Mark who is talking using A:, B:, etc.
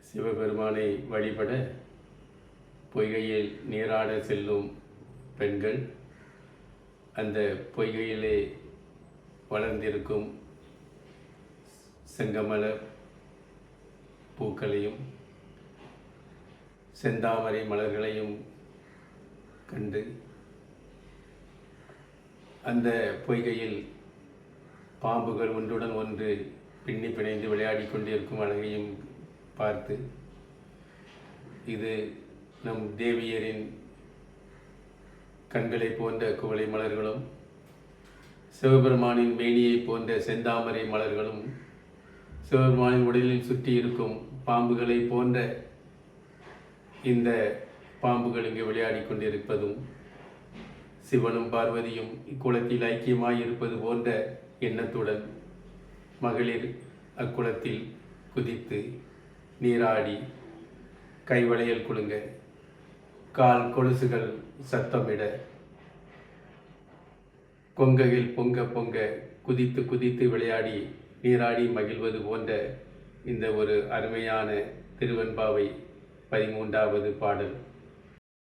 A: சிவபெருமானை வழிபட பொய்கையில் நீராட செல்லும் பெண்கள் அந்த பொய்கையிலே வளர்ந்திருக்கும் செங்கமல பூக்களையும் செந்தாமரை மலர்களையும் கண்டு அந்த பொய்கையில் பாம்புகள் ஒன்றுடன் ஒன்று பின்னி பிணைந்து விளையாடி கொண்டிருக்கும் அழகையும் பார்த்து, இது நம் தேவியரின் கண்களை போன்ற குவளை மலர்களும் சிவபெருமானின் மேனியை போன்ற செந்தாமரை மலர்களும் சிவபெருமானின் உடலில் சுற்றி இருக்கும் பாம்புகளை போன்ற இந்த பாம்புகள் இங்கு விளையாடி கொண்டிருப்பதும் சிவனும் பார்வதியும் இக்குளத்தில் ஐக்கியமாயிருப்பது போன்ற எண்ணத்துடன் மகளிர் அக்குளத்தில் குதித்து நீராடி கைவளையல் குலுங்க கால் கொலுசுகள் சத்தமிட கொங்கையில் பொங்க பொங்க குதித்து குதித்து விளையாடி நீராடி மகிழ்வது போன்ற இந்த ஒரு அருமையான திருவெண்பாவை 13வது பாடல்.